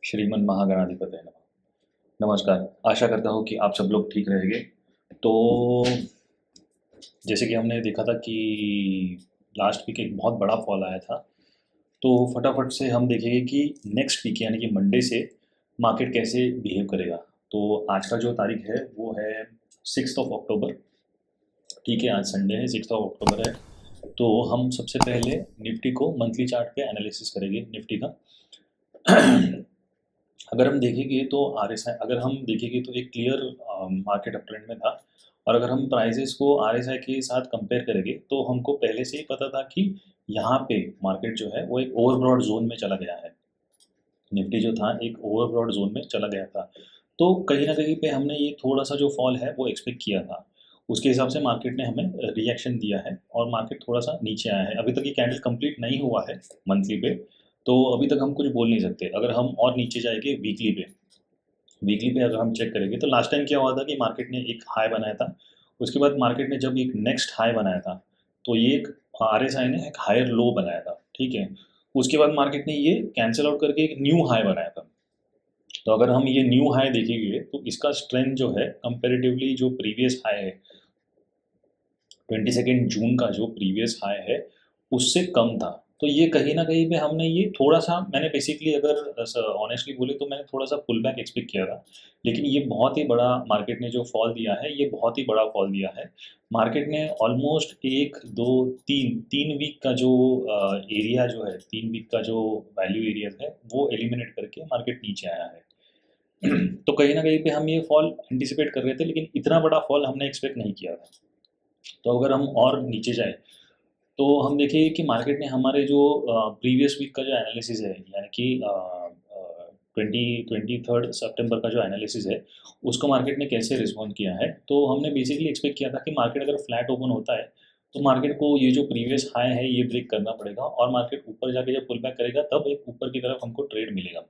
श्रीमन महागणाधिपतये नमः। नमस्कार, आशा करता हूँ कि आप सब लोग ठीक रहेंगे। तो जैसे कि हमने देखा था कि लास्ट वीक एक बहुत बड़ा फॉल आया था, तो फटाफट से हम देखेंगे कि नेक्स्ट वीक यानी कि मंडे से मार्केट कैसे बिहेव करेगा। तो आज का जो तारीख है वो है 6 ऑफ अक्टूबर। ठीक है, आज संडे है, 6 ऑफ अक्टूबर है। तो हम सबसे पहले निफ्टी को मंथली चार्ट पे एनालिसिस करेंगे निफ्टी का। अगर हम देखेंगे तो आरएसआई, अगर हम देखेंगे तो एक क्लियर मार्केट अप ट्रेंड में था। और अगर हम प्राइसेस को आरएसआई के साथ कंपेयर करेंगे तो हमको पहले से ही पता था कि यहाँ पे मार्केट जो है वो एक ओवरब्रॉड जोन में चला गया है। निफ्टी जो था एक ओवरब्रॉड जोन में चला गया था। तो कहीं ना कहीं पे हमने ये थोड़ा सा जो फॉल है वो एक्सपेक्ट किया था। उसके हिसाब से मार्केट ने हमें रिएक्शन दिया है और मार्केट थोड़ा सा नीचे आया है। अभी तक ये कैंडल कंप्लीट नहीं हुआ है मंथली पे, तो अभी तक हम कुछ बोल नहीं सकते। अगर हम और नीचे जाएंगे वीकली पे अगर हम चेक करेंगे तो लास्ट टाइम क्या हुआ था कि मार्केट ने एक हाई बनाया था। उसके बाद मार्केट ने जब एक नेक्स्ट हाई बनाया था तो ये एक आरएसआई ने एक हायर लो बनाया था। ठीक है, उसके बाद मार्केट ने ये कैंसिल आउट करके एक न्यू हाई बनाया था। तो अगर हम ये न्यू हाई देखेंगे तो इसका स्ट्रेंथ जो है कंपेरेटिवली जो प्रीवियस हाई है 22 जून का, जो प्रीवियस हाई है उससे कम था। तो ये कहीं ना कहीं पे हमने ये थोड़ा सा, मैंने बेसिकली अगर ऑनेस्टली बोले तो मैंने थोड़ा सा पुल बैक एक्सपेक्ट किया था। लेकिन ये बहुत ही बड़ा मार्केट ने जो फॉल दिया है, ये बहुत ही बड़ा फॉल दिया है। मार्केट ने ऑलमोस्ट एक दो तीन तीन वीक का जो एरिया जो है, 3 वीक का जो वैल्यू एरिया है वो एलिमिनेट करके मार्केट नीचे आया है। तो कहीं ना कहीं पे हम ये फॉल एंटिसिपेट कर रहे थे, लेकिन इतना बड़ा फॉल हमने एक्सपेक्ट नहीं किया था। तो अगर हम और नीचे जाए तो हम देखिए कि मार्केट ने हमारे जो प्रीवियस वीक का जो एनालिसिस है, यानी कि 23 सितंबर का जो एनालिसिस है उसको मार्केट ने कैसे रिस्पॉन्ड किया है। तो हमने बेसिकली एक्सपेक्ट किया था कि मार्केट अगर फ्लैट ओपन होता है तो मार्केट को ये जो प्रीवियस हाई है ये ब्रेक करना पड़ेगा, और मार्केट ऊपर जाके जब पुल बैक करेगा तब एक ऊपर की तरफ हमको ट्रेड मिलेगा।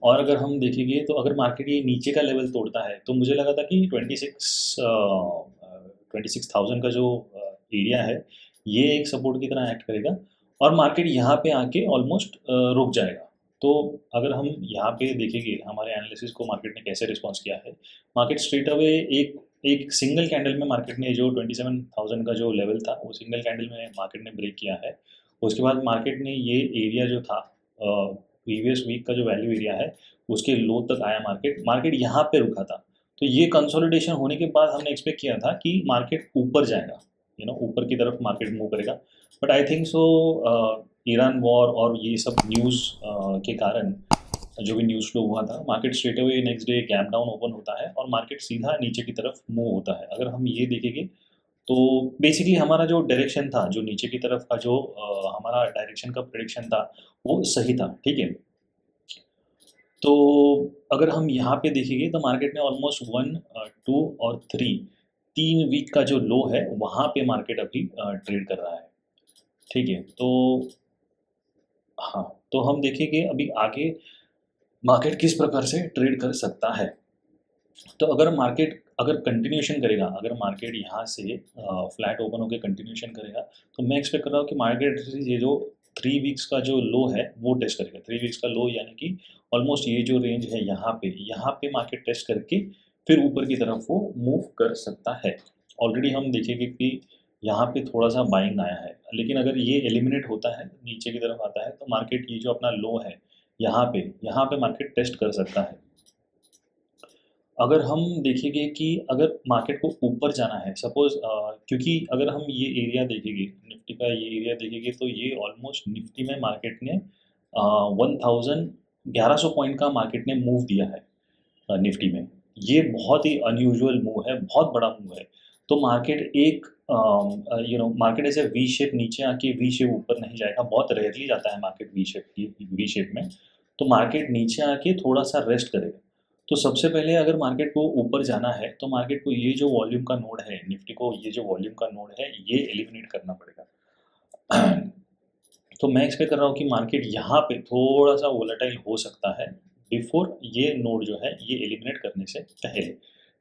और अगर हम देखेंगे तो अगर मार्केट ये नीचे का लेवल तोड़ता है तो मुझे लगा था कि 26,000 का जो एरिया है ये एक सपोर्ट की तरह एक्ट करेगा और मार्केट यहाँ पे आके ऑलमोस्ट रुक जाएगा। तो अगर हम यहाँ पे देखेंगे हमारे एनालिसिस को मार्केट ने कैसे रिस्पॉन्स किया है, मार्केट स्ट्रेट अवे एक एक सिंगल कैंडल में मार्केट ने जो 27,000 का जो लेवल था वो सिंगल कैंडल में मार्केट ने ब्रेक किया है। उसके बाद मार्केट ने ये एरिया जो था प्रीवियस वीक का जो वैल्यू एरिया है उसके लो तक आया, मार्केट मार्केट यहाँ पे रुका था। तो ये कंसोलिडेशन होने के बाद हमने एक्सपेक्ट किया था कि मार्केट ऊपर जाएगा, ऊपर की तरफ मार्केट मूव करेगा। But I think so Iran war और ये सब न्यूज़ के कारण जो भी न्यूज़ फ्लो हुआ था, market straight away next day gap down open होता है और मार्केट सीधा नीचे की तरफ मूव होता है। अगर हम ये देखेंगे तो बेसिकली हमारा जो डायरेक्शन था, जो नीचे की तरफ का जो हमारा डायरेक्शन का प्रेडिक्शन था वो सही था। ठीक है, तो अगर हम यहाँ पे देखेंगे तो मार्केट ने ऑलमोस्ट 1, 2 और 3 3 वीक का जो लो है वहाँ पे मार्केट अभी ट्रेड कर रहा है। ठीक है, तो हाँ, तो हम देखेंगे अभी आगे मार्केट किस प्रकार से ट्रेड कर सकता है। तो अगर मार्केट अगर कंटिन्यूशन करेगा, अगर मार्केट यहाँ से फ्लैट ओपन होकर कंटिन्यूशन करेगा तो मैं एक्सपेक्ट कर रहा हूँ कि मार्केट ये जो 3 वीक्स का जो लो है वो टेस्ट करेगा। 3 वीक्स का लो यानी कि ऑलमोस्ट ये जो रेंज है यहाँ पे मार्केट टेस्ट करके फिर ऊपर की तरफ वो मूव कर सकता है। ऑलरेडी हम देखेंगे कि यहाँ पे थोड़ा सा बाइंग आया है, लेकिन अगर ये एलिमिनेट होता है नीचे की तरफ आता है तो मार्केट ये जो अपना लो है यहाँ पे मार्केट टेस्ट कर सकता है। अगर हम देखेंगे कि अगर मार्केट को ऊपर जाना है सपोज, क्योंकि अगर हम ये एरिया देखेंगे, निफ्टी का ये एरिया देखेंगे तो ये ऑलमोस्ट निफ्टी में मार्केट ने 1100 पॉइंट का मार्केट ने मूव दिया है निफ्टी में। ये बहुत ही अनयूजुअल मूव है, बहुत बड़ा मूव है। तो मार्केट एक मार्केट ऐसे वी शेप नीचे आके वी शेप ऊपर नहीं जाएगा, बहुत रेयरली जाता है मार्केट वी शेप में। तो मार्केट नीचे आके थोड़ा सा रेस्ट करेगा। तो सबसे पहले अगर मार्केट को ऊपर जाना है तो मार्केट को ये जो वॉल्यूम का नोड है, निफ्टी को ये जो वॉल्यूम का नोड है ये एलिमिनेट करना पड़ेगा। तो मैं एक्सपेक्ट कर रहा हूँ कि मार्केट यहाँ पे थोड़ा सा वोलेटाइल हो सकता है बिफोर ये नोड जो है ये एलिमिनेट करने से पहले।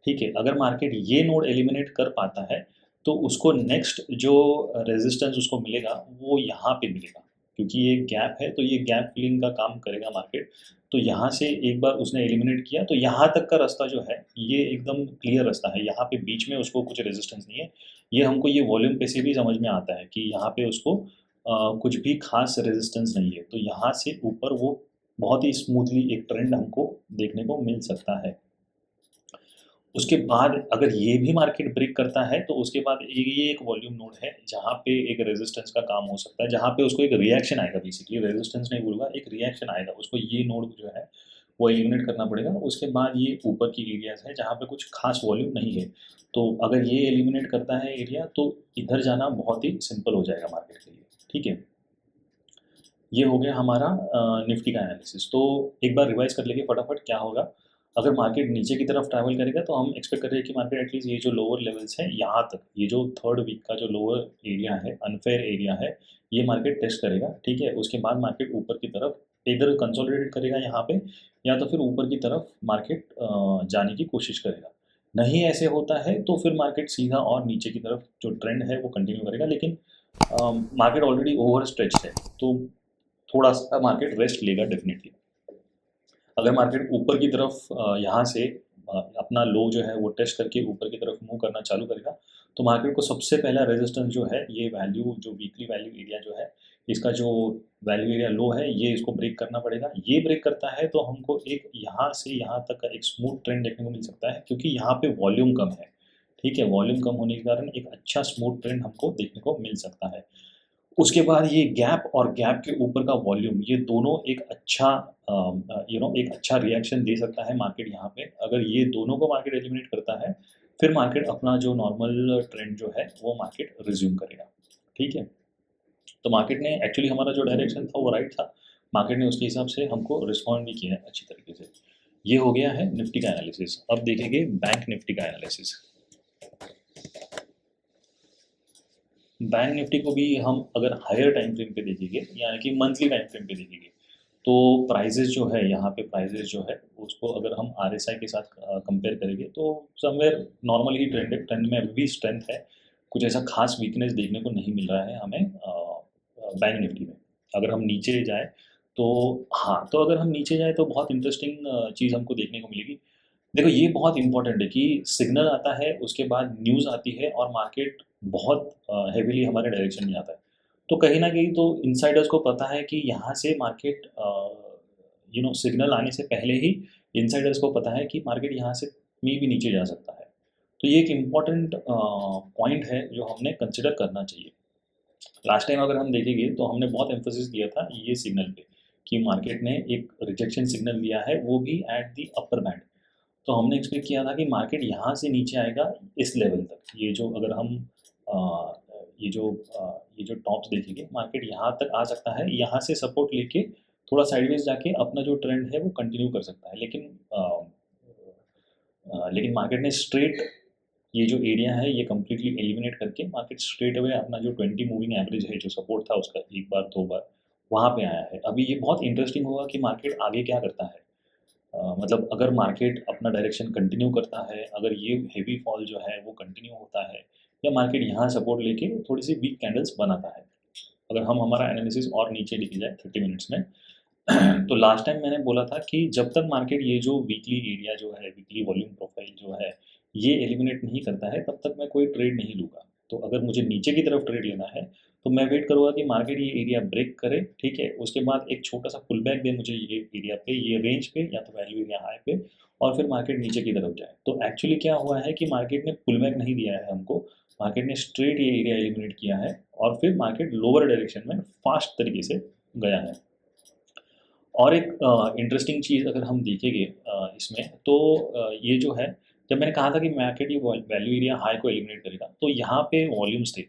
ठीक है, अगर मार्केट ये नोड एलिमिनेट कर पाता है तो उसको नेक्स्ट जो रेजिस्टेंस उसको मिलेगा वो यहाँ पे मिलेगा। क्योंकि ये गैप है, तो ये गैप फिलिंग का काम करेगा मार्केट। तो यहाँ से एक बार उसने एलिमिनेट किया, तो यहाँ तक का रास्ता जो है ये एकदम क्लियर रास्ता है, यहाँ पे बीच में उसको कुछ रेजिस्टेंस नहीं है। ये हमको ये वॉल्यूम पे से भी समझ में आता है कि यहाँ पे उसको कुछ भी खास रेजिस्टेंस नहीं है, तो यहाँ से ऊपर वो बहुत ही स्मूथली एक ट्रेंड हमको देखने को मिल सकता है। उसके बाद अगर ये भी मार्केट ब्रेक करता है, तो उसके बाद ये एक वॉल्यूम नोड है जहाँ पे एक रेजिस्टेंस का काम हो सकता है, जहाँ पे उसको एक रिएक्शन आएगा, बेसिकली रेजिस्टेंस नहीं बोलूँगा, एक रिएक्शन आएगा, उसको ये नोड जो है वो एलिमिनेट करना पड़ेगा। उसके बाद ये ऊपर की एरियाज है जहाँ पे कुछ खास वॉल्यूम नहीं है, तो अगर ये एलिमिनेट करता है एरिया, तो इधर जाना बहुत ही सिंपल हो जाएगा मार्केट के लिए। ठीक है, ये हो गया हमारा निफ्टी का एनालिसिस। तो एक बार रिवाइज कर लेंगे फटाफट क्या होगा। अगर मार्केट नीचे की तरफ ट्रैवल करेगा, तो हम एक्सपेक्ट कर रहे हैं कि मार्केट एटलीस्ट ये जो लोअर लेवल्स हैं यहाँ तक, ये जो थर्ड वीक का जो लोअर एरिया है, अनफेयर एरिया है, ये मार्केट टेस्ट करेगा। ठीक है, उसके बाद मार्केट ऊपर की तरफ इधर कंसोलिडेट करेगा यहाँ पे, या तो फिर ऊपर की तरफ मार्केट जाने की कोशिश करेगा। नहीं ऐसे होता है तो फिर मार्केट सीधा और नीचे की तरफ जो ट्रेंड है वो कंटिन्यू करेगा, लेकिन मार्केट ऑलरेडी ओवर स्ट्रेच है, तो थोड़ा सा मार्केट रेस्ट लेगा डेफिनेटली। अगर मार्केट ऊपर की तरफ यहाँ से अपना लो जो है वो टेस्ट करके ऊपर की तरफ मूव करना चालू करेगा, तो मार्केट को सबसे पहला रेजिस्टेंस जो है, ये वैल्यू जो वीकली वैल्यू एरिया जो है, इसका जो वैल्यू एरिया लो है, ये इसको ब्रेक करना पड़ेगा। ये ब्रेक करता है तो हमको एक यहाँ से यहाँ तक का एक स्मूथ ट्रेंड देखने को मिल सकता है, क्योंकि यहाँ पे वॉल्यूम कम है। ठीक है, वॉल्यूम कम होने के कारण एक अच्छा स्मूथ ट्रेंड हमको देखने को मिल सकता है। उसके बाद ये गैप और गैप के ऊपर का वॉल्यूम, ये दोनों एक अच्छा एक अच्छा रिएक्शन दे सकता है मार्केट यहाँ पे। अगर ये दोनों को मार्केट एलिमिनेट करता है, फिर मार्केट अपना जो नॉर्मल ट्रेंड जो है वो मार्केट रिज्यूम करेगा। ठीक है, तो मार्केट ने एक्चुअली हमारा जो डायरेक्शन था वो राइट था, मार्केट ने उसके हिसाब से हमको रिस्पॉन्ड भी किया है अच्छी तरीके से। ये हो गया है निफ्टी का एनालिसिस। अब देखेंगे बैंक निफ्टी का एनालिसिस। बैंक निफ्टी को भी हम अगर हायर टाइम फ्रेम पे देखेंगे, यानी कि मंथली टाइम फ्रेम पे देखेंगे, तो प्राइजेस जो है यहाँ पे, प्राइजेस जो है उसको अगर हम आरएसआई के साथ कंपेयर करेंगे, तो समवेयर नॉर्मल ही ट्रेंड है, ट्रेंड में अभी भी स्ट्रेंथ है, कुछ ऐसा खास वीकनेस देखने को नहीं मिल रहा है हमें बैंक निफ्टी में। अगर हम नीचे जाए तो, हाँ, तो अगर हम नीचे जाए तो बहुत इंटरेस्टिंग चीज़ हमको देखने को मिलेगी। देखो, ये बहुत इंपॉर्टेंट है कि सिग्नल आता है, उसके बाद न्यूज़ आती है और मार्केट बहुत हेवीली हमारे डायरेक्शन में आता है। तो कहीं ना कहीं तो इनसाइडर्स को पता है कि यहाँ से मार्केट सिग्नल आने से पहले ही इनसाइडर्स को पता है कि मार्केट यहाँ से में भी नीचे जा सकता है। तो ये एक इम्पॉर्टेंट पॉइंट है जो हमने कंसिडर करना चाहिए। लास्ट टाइम अगर हम देखेंगे तो हमने बहुत एम्फोसिस दिया था ये सिग्नल पे, कि मार्केट ने एक रिजेक्शन सिग्नल दिया है, वो भी एट दी अपर बैंड। तो हमने एक्सपेक्ट किया था कि मार्केट यहाँ से नीचे आएगा इस लेवल तक, ये जो अगर हम अ, ये जो टॉप्स देखेंगे, मार्केट यहाँ तक आ सकता है, यहाँ से सपोर्ट लेके थोड़ा साइडवेज जाके अपना जो ट्रेंड है वो कंटिन्यू कर सकता है। लेकिन मार्केट ने स्ट्रेट ये जो एरिया है ये कम्प्लीटली एलिमिनेट करके मार्केट स्ट्रेट अवे अपना जो 20 मूविंग एवरेज है, जो सपोर्ट था उसका, एक बार दो बार वहाँ पे आया है। अभी ये बहुत इंटरेस्टिंग होगा कि मार्केट आगे क्या करता है। मतलब अगर मार्केट अपना डायरेक्शन कंटिन्यू करता है, अगर ये हेवी फॉल जो है वो कंटिन्यू होता है, या मार्केट यहाँ सपोर्ट लेके थोड़ी सी वीक कैंडल्स बनाता है। अगर हम हमारा एनालिसिस और नीचे लिखी जाए 30 मिनट्स में, तो लास्ट टाइम मैंने बोला था कि जब तक मार्केट ये जो वीकली एरिया जो है, वीकली वॉल्यूम प्रोफाइल जो है, ये एलिमिनेट नहीं करता है, तब तक मैं कोई ट्रेड नहीं लूँगा। तो अगर मुझे नीचे की तरफ ट्रेड लेना है, तो मैं वेट करूँगा कि मार्केट ये एरिया ब्रेक करे। ठीक है, उसके बाद एक छोटा सा पुल बैक दे मुझे ये एरिया पे, ये रेंज पे, या तो वैल्यू एरिया हाई पे, और फिर मार्केट नीचे की तरफ जाए। तो एक्चुअली क्या हुआ है कि मार्केट ने पुल बैक नहीं दिया है हमको, मार्केट ने स्ट्रेट ये एरिया एलिमिनेट किया है, और फिर मार्केट लोअर डायरेक्शन में फास्ट तरीके से गया है। और एक इंटरेस्टिंग चीज़ अगर हम देखेंगे इसमें, तो ये जो है, जब मैंने कहा था कि मार्केट ये वैल्यू एरिया हाई को एलिमिनेट करेगा, तो यहाँ पे वॉल्यूम्स थे।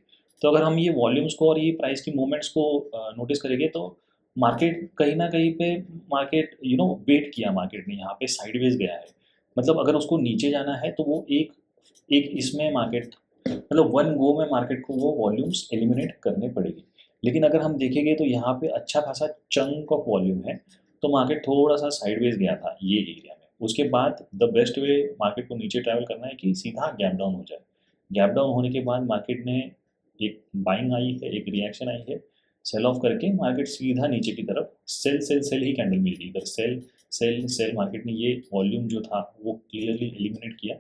तो अगर हम ये वॉल्यूम्स को और ये प्राइस की मूवमेंट्स को नोटिस करेंगे, तो मार्केट कहीं ना कहीं पे, मार्केट वेट किया, मार्केट ने यहाँ पे साइडवेज गया है। मतलब अगर उसको नीचे जाना है तो वो एक एक इसमें मार्केट, मतलब वन गो में मार्केट को वो वॉल्यूम्स एलिमिनेट करने पड़ेगी। लेकिन अगर हम देखेंगे तो यहाँ पे अच्छा खासा चंक ऑफ वॉल्यूम है, तो मार्केट थोड़ा सा साइडवेज गया था ये एरिया में। उसके बाद द बेस्ट वे मार्केट को नीचे ट्रैवल करना है कि सीधा गैप डाउन हो जाए। गैप डाउन होने के बाद मार्केट ने एक बाइंग आई है, एक रिएक्शन आई है, सेल ऑफ करके मार्केट सीधा नीचे की तरफ सेल सेल सेल ही कैंडल मिल गई, इधर सेल सेल सेल, मार्केट ने ये वॉल्यूम जो था वो क्लियरली एलिमिनेट किया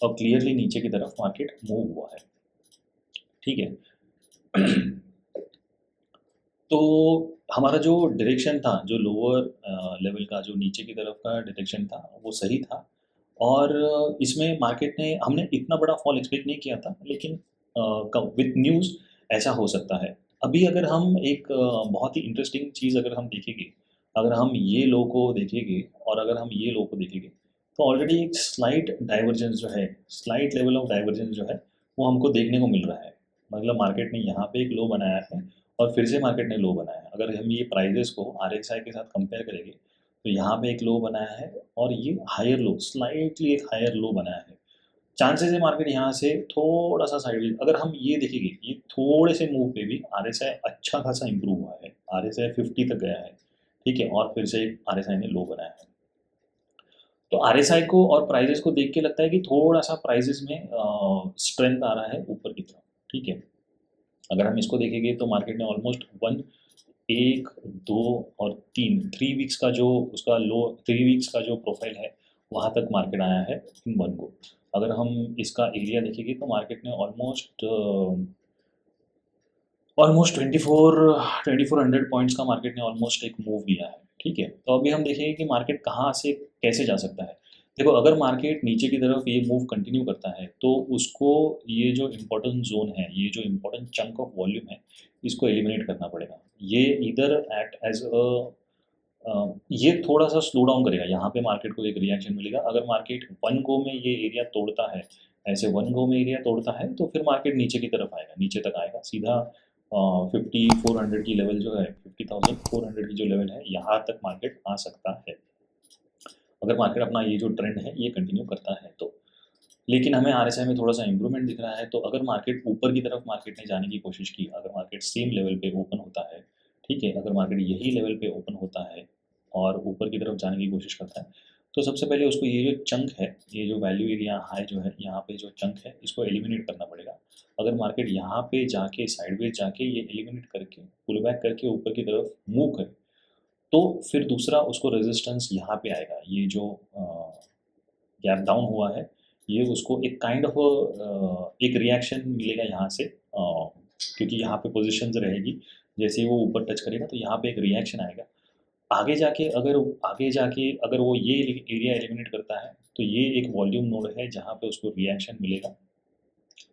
और क्लियरली नीचे की तरफ मार्केट मूव हुआ है, ठीक है। तो हमारा जो डायरेक्शन था, जो लोअर लेवल का जो नीचे की तरफ का डायरेक्शन था वो सही था, और इसमें मार्केट ने, हमने इतना बड़ा फॉल एक्सपेक्ट नहीं किया था, लेकिन विथ न्यूज़ ऐसा हो सकता है। अभी अगर हम एक बहुत ही इंटरेस्टिंग चीज़ अगर हम देखेंगे, अगर हम ये लो को देखेंगे और अगर हम ये लो को देखेंगे, तो ऑलरेडी एक स्लाइट डाइवर्जेंस जो है, स्लाइट लेवल ऑफ डाइवर्जेंस जो है वो हमको देखने को मिल रहा है। मतलब मार्केट ने यहाँ पे एक लो बनाया है और फिर से मार्केट ने लो बनाया है। अगर हम ये प्राइजेस को RSI के साथ कंपेयर करेंगे, तो यहाँ पे एक लो बनाया है और ये हायर लो, स्लाइटली एक हायर लो बनाया है। चांसेस है मार्केट यहाँ से थोड़ा सा साइडवेज, अगर हम ये देखेंगे, ये थोड़े से मूव पे भी RSI अच्छा खासा इंप्रूव हुआ है, RSI 50 तक गया है, ठीक है, और फिर से RSI ने लो बनाया है। तो RSI को और प्राइजेस को देख के लगता है कि थोड़ा सा प्राइजेस में स्ट्रेंथ आ रहा है ऊपर की तरफ, ठीक है। अगर हम इसको देखेंगे तो मार्केट ने ऑलमोस्ट 1, 2 और 3 वीक्स का जो उसका लो, 3 वीक्स का जो प्रोफाइल है वहाँ तक मार्केट आया है इन 1 को। अगर हम इसका एरिया देखेंगे तो मार्केट ने ऑलमोस्ट ऑलमोस्ट 2400 पॉइंट्स का मार्केट ने ऑलमोस्ट एक मूव दिया है, ठीक है। तो अभी हम देखेंगे कि मार्केट कहाँ से कैसे जा सकता है। देखो, अगर मार्केट नीचे की तरफ ये मूव कंटिन्यू करता है तो उसको ये जो इम्पोर्टेंट जोन है, ये जो इम्पोर्टेंट चंक ऑफ वॉल्यूम है, इसको एलिमिनेट करना पड़ेगा। ये इधर एट एज ये थोड़ा सा स्लो डाउन करेगा, यहाँ पे मार्केट को एक रिएक्शन मिलेगा। अगर मार्केट 1 गो में ये एरिया तोड़ता है, ऐसे 1 गो में एरिया तोड़ता है, तो फिर मार्केट नीचे की तरफ आएगा, नीचे तक आएगा सीधा। 5400 की लेवल जो है, 50,400 की जो लेवल है, यहाँ तक मार्केट आ सकता है अगर मार्केट अपना ये जो ट्रेंड है ये कंटिन्यू करता है तो। लेकिन हमें RSI में थोड़ा सा इंप्रूवमेंट दिख रहा है, तो अगर मार्केट ऊपर की तरफ मार्केट ने जाने की कोशिश की, अगर मार्केट सेम लेवल पे ओपन होता है, ठीक है, अगर मार्केट यही लेवल पे ओपन होता है और ऊपर की तरफ जाने की कोशिश करता है, तो सबसे पहले उसको ये जो चंक है, ये जो वैल्यू एरिया हाई जो है, यहाँ पे जो चंक है, इसको एलिमिनेट करना पड़ेगा। अगर मार्केट यहाँ पे जाके साइडवेज जाके ये एलिमिनेट करके पुल बैक करके ऊपर की तरफ मूव करे, तो फिर दूसरा उसको रेजिस्टेंस यहाँ पे आएगा, ये जो गैप डाउन हुआ है, ये उसको एक काइंड ऑफ एक रिएक्शन मिलेगा यहाँ से, क्योंकि यहाँ पे पोजीशंस रहेगी, जैसे ही वो ऊपर टच करेगा तो यहाँ पे एक रिएक्शन आएगा। आगे जाके अगर वो ये एरिया एलिमिनेट करता है, तो ये एक वॉल्यूम नोड है जहाँ पे उसको रिएक्शन मिलेगा,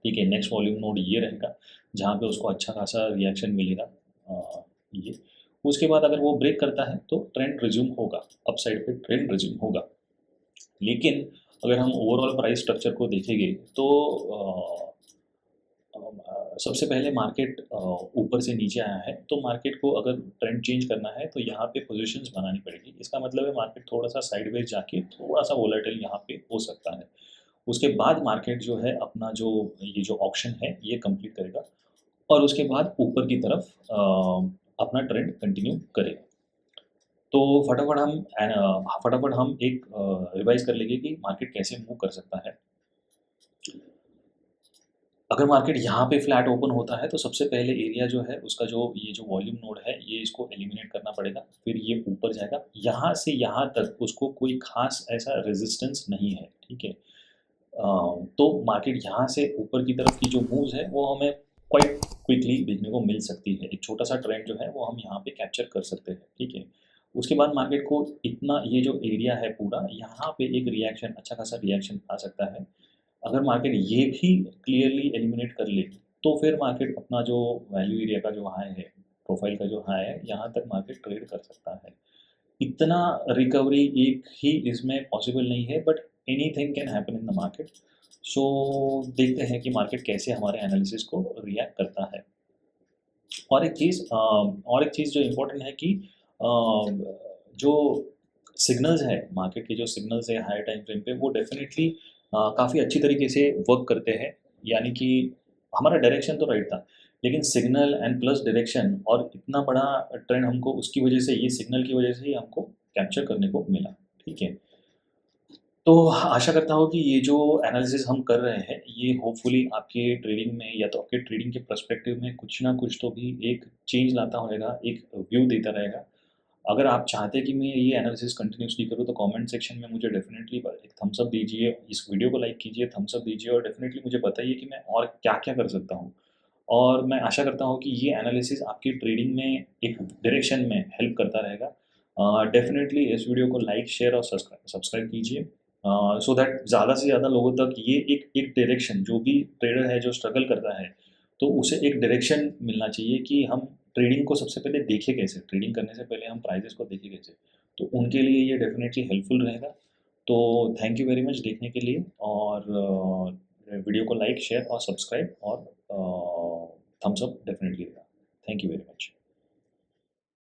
ठीक है। नेक्स्ट वॉल्यूम नोड ये रहेगा जहाँ पे उसको अच्छा खासा रिएक्शन मिलेगा, ये। उसके बाद अगर वो ब्रेक करता है तो ट्रेंड रिज्यूम होगा, अपसाइड पे ट्रेंड रिज्यूम होगा। लेकिन अगर हम ओवरऑल प्राइस स्ट्रक्चर को देखेंगे तो सबसे पहले मार्केट ऊपर से नीचे आया है, तो मार्केट को अगर ट्रेंड चेंज करना है तो यहाँ पे पोजीशंस बनानी पड़ेगी। इसका मतलब है मार्केट थोड़ा सा साइडवेज जाके थोड़ा सा वोलेटाइल यहाँ पे हो सकता है। उसके बाद मार्केट जो है अपना जो ये जो ऑप्शन है ये कंप्लीट करेगा और उसके बाद ऊपर की तरफ अपना ट्रेंड कंटिन्यू करेगा। तो फटाफट हम एक रिवाइज कर लेंगे कि मार्केट कैसे मूव कर सकता है। अगर मार्केट यहाँ पे फ्लैट ओपन होता है तो सबसे पहले एरिया जो है उसका जो ये जो वॉल्यूम नोड है ये इसको एलिमिनेट करना पड़ेगा, फिर ये ऊपर जाएगा, यहाँ से यहाँ तक उसको कोई खास ऐसा रेजिस्टेंस नहीं है, ठीक है। तो मार्केट यहाँ से ऊपर की तरफ की जो मूव्स है वो हमें क्वाइट क्विकली देखने को मिल सकती है। एक छोटा सा ट्रेंड जो है वो हम यहाँ पे कैप्चर कर सकते हैं, ठीक है। उसके बाद मार्केट को इतना ये जो एरिया है पूरा, यहाँ पे एक रिएक्शन, अच्छा खासा रिएक्शन आ सकता है। अगर मार्केट ये भी क्लियरली एलिमिनेट कर ले, तो फिर मार्केट अपना जो वैल्यू एरिया का जो हाई है, प्रोफाइल का जो हाई है, यहाँ तक मार्केट ट्रेड कर सकता है। इतना रिकवरी एक ही इसमें पॉसिबल नहीं है, but anything can happen in the market. So देखते हैं कि मार्केट कैसे हमारे एनालिसिस को रिएक्ट करता है। और एक चीज़ जो इम्पोर्टेंट है कि जो सिग्नल्स है, मार्केट के जो सिग्नल्स है हाई टाइम फ्रेम पे, वो डेफिनेटली काफ़ी अच्छी तरीके से वर्क करते हैं। यानी कि हमारा डायरेक्शन तो राइट था, लेकिन सिग्नल एंड प्लस डायरेक्शन और इतना बड़ा ट्रेंड हमको उसकी वजह से, ये सिग्नल की वजह से ही हमको कैप्चर करने को मिला, ठीक है। तो आशा करता हूँ कि ये जो एनालिसिस हम कर रहे हैं, ये होपफुली आपके ट्रेडिंग में या तो आपके ट्रेडिंग के पर्सपेक्टिव में कुछ ना कुछ तो भी एक चेंज लाता होएगा, एक व्यू देता रहेगा। अगर आप चाहते हैं कि मैं ये एनालिसिस कंटिन्यूअसली करूँ, तो कमेंट सेक्शन में मुझे डेफ़िनेटली एक थम्स अप दीजिए, इस वीडियो को लाइक कीजिए, थम्स अप दीजिए और डेफ़िनेटली मुझे बताइए कि मैं और क्या-क्या कर सकता हूँ। और मैं आशा करता हूँ कि ये एनालिसिस आपकी ट्रेडिंग में एक डायरेक्शन में हेल्प करता रहेगा। डेफ़िनेटली इस वीडियो को लाइक, शेयर और सब्सक्राइब कीजिए, सो दैट ज़्यादा से ज़्यादा लोगों तक ये एक डायरेक्शन, जो भी ट्रेडर है, जो स्ट्रगल करता है, तो उसे एक डायरेक्शन मिलना चाहिए कि हम ट्रेडिंग को सबसे पहले देखें कैसे, ट्रेडिंग करने से पहले हम प्राइसेस को देखें कैसे। तो उनके लिए ये डेफ़िनेटली हेल्पफुल रहेगा। तो थैंक यू वेरी मच देखने के लिए, और वीडियो को लाइक, शेयर और सब्सक्राइब और थम्स अप डेफ़िनेटली देगा। Thank you very much.